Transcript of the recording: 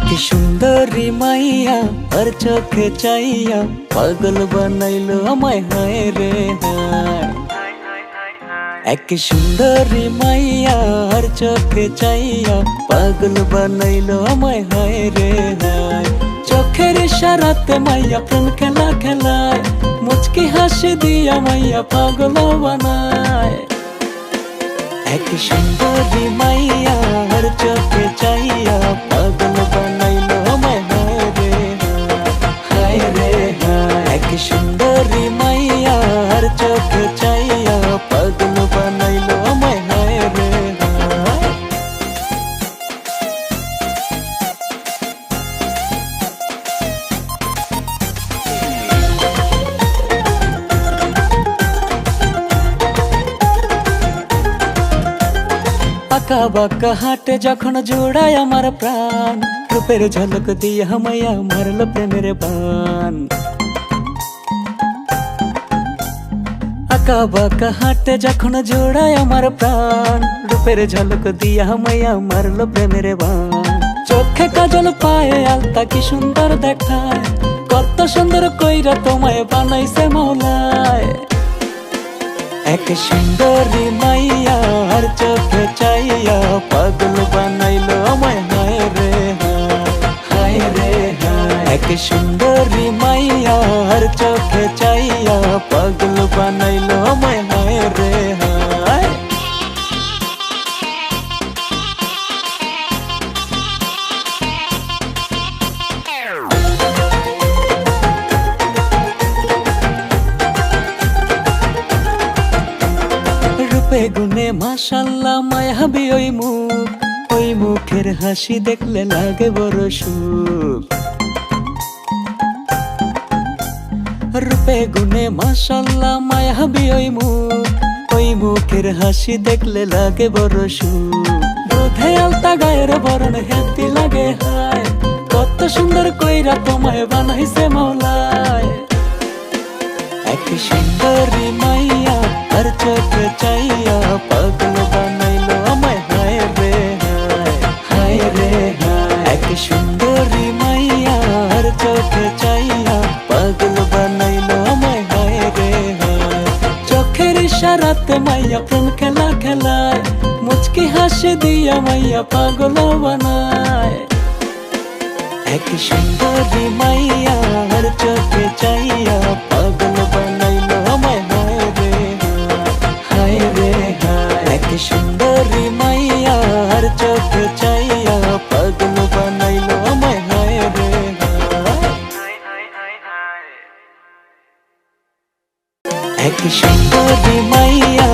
কি সুন্দরী মাইয়া আর চোখে চাইয়া পাগল বানাইলো আমায় হায় রে হায়। এক সুন্দরী মাইয়া আর চোখে চাইয়া পাগল বানাইলো আমায় হায় রে হায়। চোখের ইশারাতে মাইয়া প্রেম খেলা খেলায়, মুচকি হাসি দিয়া মাইয়া পাগল বানায়। এক সুন্দরী মাইয়া আর চোখে চাইয়া পাগল বানাইলো আমায় হায় রে হায় রে হায়। এক সুন্দরী মাইয়া আর চোখে চাইয়া পাগল বানাইলো আমায় হায় রে হায়। আঁকা বাঁকা হাটে যখন জোড়ায় আমার প্রাণ, রূপের ঝলক দিয়ে হামাইয়া মারল প্রেমের বান। আঁকা বাঁকা হাটে যখন জোড়ায় আমার প্রাণ, রূপের ঝলক দিয়ে হামাইয়া মারল প্রেমের বান। চোখে কাজল পায়ে আলতা কি সুন্দর দেখায়, কত সুন্দর কইরা তোমায় বানাইছে মৌলায়। এক সুন্দরী মাইয়া আর চোখে চাইয়া পাগল বানাইলো আমায় হায় রে হায় রে হায়। এক সুন্দরী মাইয়া আর চোখে চাইয়া পাগল বানাইলো আমায় হায় রে হায়। রূপে গুনে মাশাল্লাহ মায়াবী ওই মুখ, ওই মুখের হাসি দেখলে লাগে বড় সুখ। রূপে গুনে মাশাল্লাহ মায়াবী ওই মুখ, ওই মুখের হাসি দেখলে লাগে বড় সুখ। দুধে আলতা গায়ের বরণ হেতি লাগে হায়, কত সুন্দর কইরা তোমায় বানাইছে মৌলায়। এক সুন্দরী মাইয়া আর চোখে চাইয়া পাগল বানাইলো আমায় হায় রে হায় রে হায়। এক সুন্দরী মাইয়া আর চোখে চাইয়া পাগল বানাইলো আমায় হায় রে হায়। চোখের ইশারাতে মাইয়া প্রেম খেলা খেলায়, মুচকি হাসি দিয়া মাইয়া পাগল বানায়। এক সুন্দরী মাইয়া আর চোখে চাইয়া পাগল বানাইলো আমায় হায় রে হায় রে হায়। এক সুন্দরী মাইয়া আর চোখে চাইয়া পাগল বানাইলো আমায় হায় রে হায়। এক সুন্দরী মাইয়া